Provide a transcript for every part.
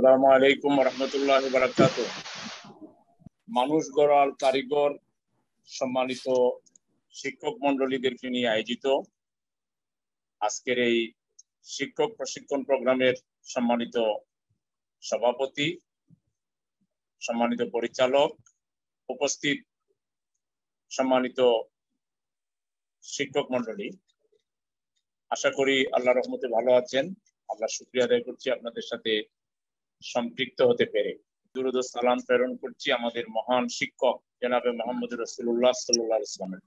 আসসালামু আলাইকুম রহমতুল্লাহ বারাকাত। মানুষ গড়ার কারিগর সম্মানিত শিক্ষক মন্ডলীদেরকে নিয়ে আয়োজিত আজকের এই শিক্ষক প্রশিক্ষণ প্রোগ্রামের সম্মানিত সভাপতি, সম্মানিত পরিচালক, উপস্থিত সম্মানিত শিক্ষক মন্ডলী, আশা করি আল্লাহর রহমতে ভালো আছেন। আল্লাহ শুকরিয়া আদায় করছি আপনাদের সাথে সম্পৃক্ত হতে পেরে। দুরূদ ও সালাম প্রেরণ করছি আমাদের মহান শিক্ষক জনাবে মুহাম্মদ রাসূলুল্লাহ সাল্লাল্লাহু আলাইহি ওয়াসাল্লামের।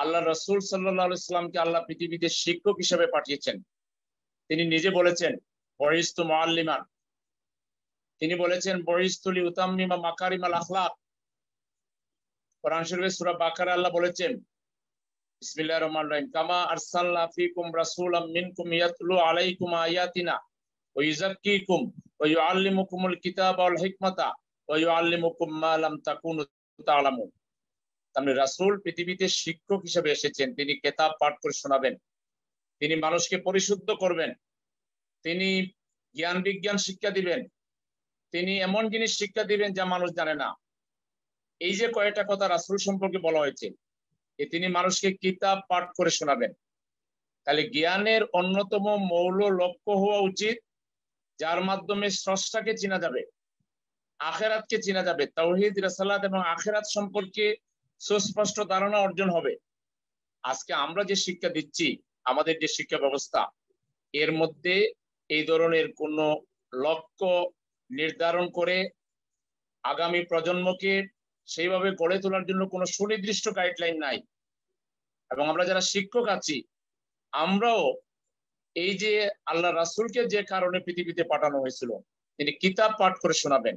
আল্লাহ রাসূল সাল্লাল্লাহু আলাইহি ওয়াসাল্লামকে আল্লাহ পৃথিবীতে শিক্ষক হিসেবে পাঠিয়েছেন। তিনি নিজে বলেছেন বরিস্তু মুআল্লিমান, তিনি বলেছেন বরিস্তু লিউতাম্মিমা মাকারিমাল আখলাক। কোরআন শরীফে সূরা বাকারা আল্লাহ বলেছেন বিসমিল্লাহির রহমানির রহিম, কামা আরসালনা ফীকুম রাসূলাম মিনকুম ইয়াতলু আলাইকুম আয়াতিনা ওয়া ইউযাক্কিকুম ওয়া ইউআল্লিমুকুমুল কিতাবা ওয়াল হিকমাতা ওয়া ইউআল্লিমুকুম মা লাম তাকুনু তা'লামুন। তাহলে রাসূল পৃথিবীতে শিক্ষক হিসেবে এসেছেন। তিনি কিতাব পাঠ করে শোনাবেন, তিনি মানুষকে পরিশুদ্ধ করবেন, তিনি জ্ঞান বিজ্ঞান শিক্ষা দিবেন, তিনি এমন জিনিস শিক্ষা দিবেন যা মানুষ জানে না। এই যে কয়েকটা কথা রাসূল সম্পর্কে বলা হয়েছে, তিনি মানুষকে কিতাব পাঠ করে শোনাবেন। তাহলে জ্ঞানের অন্যতম মৌল লক্ষ্য হওয়া উচিত যার মাধ্যমে স্রষ্টাকে চেনা যাবে, আখিরাতকে চেনা যাবে, তাওহীদ রিসালাত এবং আখিরাত সম্পর্কে সুস্পষ্ট ধারণা অর্জন হবে। আজকে আমরা যে শিক্ষা দিচ্ছি, আমাদের যে শিক্ষা ব্যবস্থা, এর মধ্যে এই ধরনের কোনো লক্ষ্য নির্ধারণ করে আগামী প্রজন্মকে সেইভাবে গড়ে তোলার জন্য কোনো সুনির্দিষ্ট গাইডলাইন নাই। এবং আমরা যারা শিক্ষক আছি, আমরাও এই যে আল্লাহ রাসূলকে যে কারণে পৃথিবীতে পাঠানো হয়েছিল, তিনি কিতাব পাঠ করে শোনাবেন।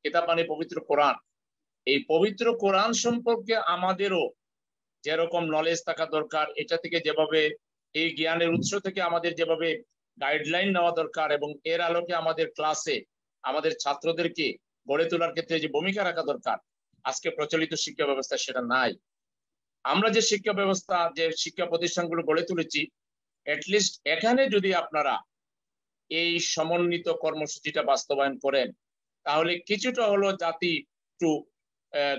কিতাব মানে পবিত্র কোরআন। এই পবিত্র কোরআন সম্পর্কে আমাদেরও যেরকম নলেজ থাকা দরকার, এটা থেকে যেভাবে এই জ্ঞানের উৎস থেকে আমাদের যেভাবে গাইডলাইন নেওয়া দরকার এবং এর আলোকে আমাদের ক্লাসে আমাদের ছাত্রদেরকে গড়ে তোলার ক্ষেত্রে যে ভূমিকা রাখা দরকার, আজকে প্রচলিত শিক্ষা ব্যবস্থা সেটা নাই। আমরা যে শিক্ষা ব্যবস্থা, যে শিক্ষা প্রতিষ্ঠানগুলো গড়ে তুলেছি, অ্যাটলিস্ট এখানে যদি আপনারা এই সমন্বিত কর্মসূচিটা বাস্তবায়ন করেন, তাহলে কিছুটা হলো জাতি একটু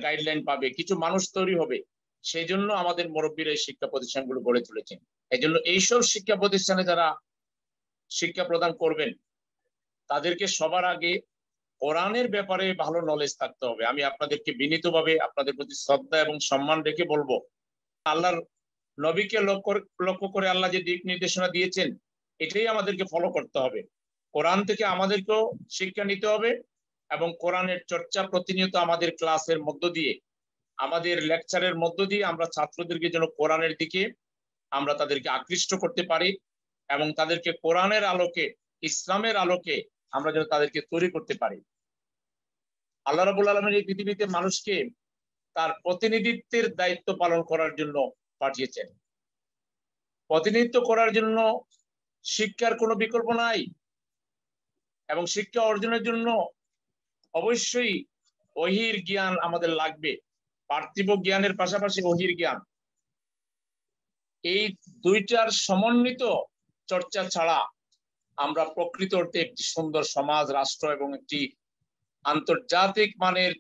গাইডলাইন পাবে, কিছু মানুষ তৈরি হবে। সেই জন্য আমাদের মুরব্বীরা এই শিক্ষা প্রতিষ্ঠানগুলো গড়ে তুলেছেন। এই জন্য এইসব শিক্ষা প্রতিষ্ঠানে যারা শিক্ষা প্রদান করবেন, তাদেরকে সবার আগে কোরআনের ব্যাপারে ভালো নলেজ থাকতে হবে। আমি আপনাদেরকে বিনীতভাবে আপনাদের প্রতি শ্রদ্ধা এবং সম্মান রেখে বলবো, আল্লাহর নবীকে লক্ষ্য করে আল্লাহ যে দিক নির্দেশনা দিয়েছেন, এটাই আমাদেরকে ফলো করতে হবে। কোরআন থেকে আমাদেরকেও শিক্ষা নিতে হবে এবং কোরআনের চর্চা প্রতিনিয়ত আমাদের ক্লাসের মধ্য দিয়ে, আমাদের লেকচারের মধ্য দিয়ে আমরা ছাত্রদেরকে যেন কোরআনের দিকে আমরা তাদেরকে আকৃষ্ট করতে পারি এবং তাদেরকে কোরআনের আলোকে, ইসলামের আলোকে আমরা যেন তাদেরকে তৈরি করতে পারি। আল্লাহ রাব্বুল আলামিন এই পৃথিবীতে মানুষকে তার প্রতিনিধিত্বের দায়িত্ব পালন করার জন্য পাঠিয়েছেন। প্রতিনিধিত্ব করার জন্য শিক্ষার কোনো বিকল্প নাই এবং শিক্ষা অর্জনের জন্য অবশ্যই ওহীর জ্ঞান আমাদের লাগবে। পার্থিব জ্ঞানের পাশাপাশি ওহীর জ্ঞান, এই দুইটার সমন্বিত চর্চা ছাড়া আমরা প্রকৃত অর্থে একটি সুন্দর সমাজ, রাষ্ট্র এবং একটি আন্তর্জাতিক মানের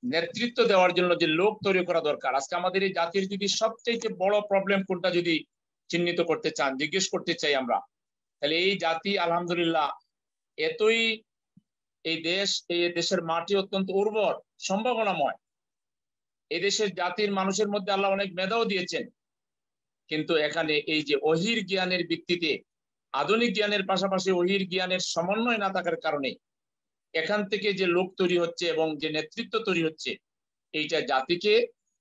নেতৃত্ব দেওয়ার জন্য যে লোক তৈরি করা দরকার, আজকে আমাদের এই জাতির যদি সবচেয়ে বড় প্রবলেম কোনটা যদি চিহ্নিত করতে চান, জিজ্ঞেস করতে চাই আমরা, তাহলে এই জাতি আলহামদুলিল্লাহ এতই, এই দেশের মাটি অত্যন্ত উর্বর, সম্ভাবনাময়। এই দেশের জাতির মানুষের মধ্যে আল্লাহ অনেক মেধাও দিয়েছেন, কিন্তু এখানে এই যে ওহীর জ্ঞানের ভিত্তিতে, আধুনিক জ্ঞানের পাশাপাশি ওহীর জ্ঞানের সমন্বয় না থাকার কারণে এখান থেকে যে লোক তৈরি হচ্ছে এবং যে নেতৃত্ব তৈরি হচ্ছে, এইটা জাতিকে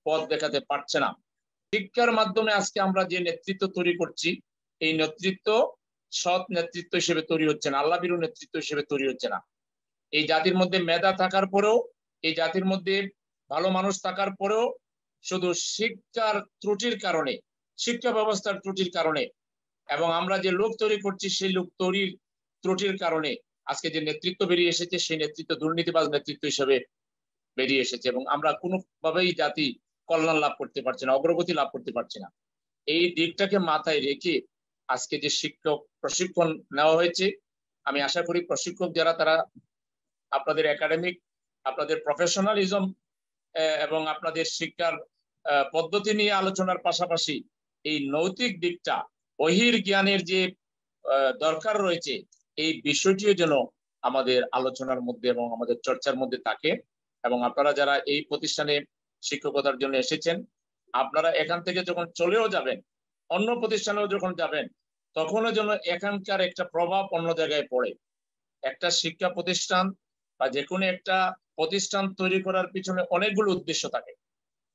পথ দেখাতে পারছে না। শিক্ষার মাধ্যমে আজকে আমরা যে নেতৃত্ব তৈরি করছি, এই নেতৃত্ব সৎ নেতৃত্ব হিসেবে তৈরি হচ্ছে না, আল্লাহ ভীরু নেতৃত্ব হিসেবে তৈরি হচ্ছে না। এই জাতির মধ্যে মেধা থাকার পরেও, এই জাতির মধ্যে ভালো মানুষ থাকার পরেও শুধু শিক্ষার ত্রুটির কারণে, শিক্ষা ব্যবস্থার ত্রুটির কারণে এবং আমরা যে লোক তৈরি করছি সেই লোক তৈরির ত্রুটির কারণে আজকে যে নেতৃত্ব বেরিয়ে এসেছে, সেই নেতৃত্ব দুর্নীতিবাজ নেতৃত্ব হিসেবে বেরিয়ে এসেছে এবং আমরা কোনোভাবেই জাতি কল্যাণ লাভ করতে পারছি না, অগ্রগতি লাভ করতে পারছি না। এই দিকটাকে মাথায় রেখে আজকে যে শিক্ষক প্রশিক্ষণ নেওয়া হয়েছে, আমি আশা করি প্রশিক্ষক যারা তারা আপনাদের একাডেমিক, আপনাদের প্রফেশনালিজম এবং আপনাদের শিক্ষার পদ্ধতি নিয়ে আলোচনার পাশাপাশি এই নৈতিক দিকটা, ওহির জ্ঞানের যে দরকার রয়েছে, এই বিষয়টিও যেন আমাদের আলোচনার মধ্যে এবং আমাদের চর্চার মধ্যে থাকে। এবং আপনারা যারা এই প্রতিষ্ঠানে শিক্ষকতার জন্য এসেছেন, আপনারা এখান থেকে যখন চলেও যাবেন, অন্য প্রতিষ্ঠানেও যখন যাবেন, তখনও যেন এখানকার একটা প্রভাব অন্য জায়গায় পড়ে। একটা শিক্ষা প্রতিষ্ঠান বা যে কোনো একটা প্রতিষ্ঠান তৈরি করার পিছনে অনেকগুলো উদ্দেশ্য থাকে।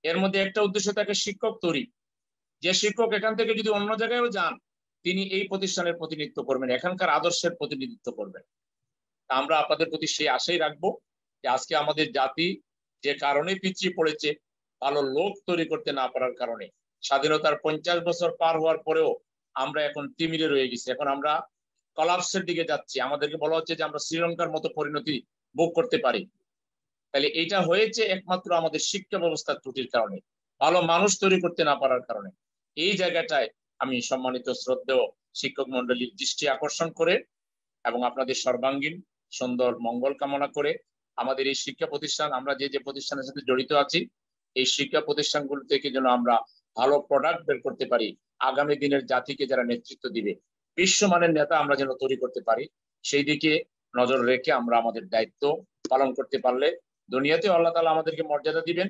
এর মধ্যে একটা উদ্দেশ্য থাকে শিক্ষক তৈরি। যে শিক্ষক এখান থেকে যদি অন্য জায়গায়ও যান, তিনি এই প্রতিষ্ঠানের প্রতিনিধিত্ব করবেন, এখানকার আদর্শের প্রতিনিধিত্ব করবেন। আমরা আপনাদের প্রতি সেই আশাই রাখবো যে আজকে আমাদের জাতি যে কারণে পিছিয়ে পড়েছে, ভালো লোক তৈরি করতে না পারার কারণে, স্বাধীনতার 50 বছর পার হওয়ার পরেও আমরা এখন তিমিরে রয়ে গেছি। এখন আমরা কলাপসের দিকে যাচ্ছি। আমাদেরকে বলা হচ্ছে যে আমরা শ্রীলঙ্কার মতো পরিণতি ভোগ করতে পারি। তাহলে এটা হয়েছে একমাত্র আমাদের শিক্ষা ব্যবস্থার ত্রুটির কারণে, ভালো মানুষ তৈরি করতে না পারার কারণে। এই জায়গাটায় আমি সম্মানিত শ্রদ্ধেয় শিক্ষক মন্ডলীর দৃষ্টি আকর্ষণ করে এবং আপনাদের সর্বাঙ্গীন সুন্দর মঙ্গল কামনা করে আমাদের এই শিক্ষা প্রতিষ্ঠান, আমরা যে যে প্রতিষ্ঠানের সাথে জড়িত আছি, এই শিক্ষা প্রতিষ্ঠানগুলো থেকে যেন আমরা ভালো প্রোডাক্ট বের করতে পারি, আগামী দিনের জাতিকে যারা নেতৃত্ব দিবে, বিশ্বমানের নেতা আমরা যেন তৈরি করতে পারি, সেই দিকে নজর রেখে আমরা আমাদের দায়িত্ব পালন করতে পারলে দুনিয়াতে আল্লাহ তাআলা আমাদেরকে মর্যাদা দিবেন,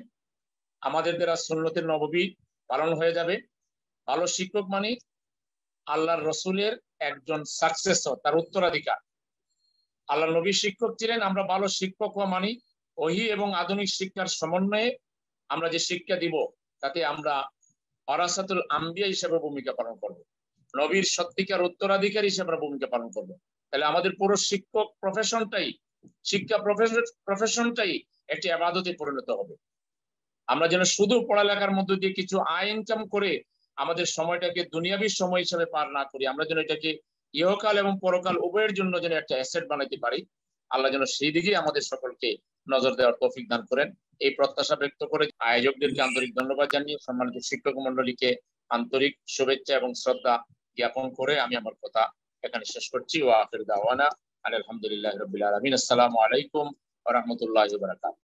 আমাদের দ্বারা সুন্নতের নববী পালন হয়ে যাবে। ভালো শিক্ষক মানে আল্লাহর রসুলের একজন সাকসেসর, তার উত্তরাধিকার। আল্লাহ নবী শিক্ষক ছিলেন, আমরা ভালো শিক্ষক মানি ওহী এবং আধুনিক শিক্ষার সমন্বয়ে আমরা যে শিক্ষা দিব, তাতে আমরা ওয়ারাসাতুল আম্বিয়া হিসেবে ভূমিকা পালন করব, নবীর সত্যিকার উত্তরাধিকার হিসেবে ভূমিকা পালন করব। তাহলে আমাদের পুরো শিক্ষক প্রফেশনটাই, শিক্ষা প্রফেশনটাই একটি ইবাদতে পরিণত হবে। আমরা যেন শুধু পড়ালেখার মধ্য দিয়ে কিছু আয় ইনকাম করে আমাদের সময়টাকে দুনিয়াবী সময় হিসেবে পার না করি, আমরা যেন এটাকে ইহকাল এবং পরকাল উভয়ের জন্য যেন একটা অ্যাসেট বানাইতে পারি। আল্লাহ যেন সেই দিকে আমাদের সকলকে নজর দেওয়ার তৌফিক দান করেন, এই প্রত্যাশা ব্যক্ত করে আয়োজকদেরকে আন্তরিক ধন্যবাদ জানিয়ে সম্মানিত শিক্ষক মন্ডলীকে আন্তরিক শুভেচ্ছা এবং শ্রদ্ধা জ্ঞাপন করে আমি আমার কথা এখানে শেষ করছি। ওয়া আখির দাওয়ানা আলহামদুলিল্লাহি রাব্বিল আলামিন। আসসালামু আলাইকুম ওয়া রাহমাতুল্লাহি ওয়া বারাকাতুহু।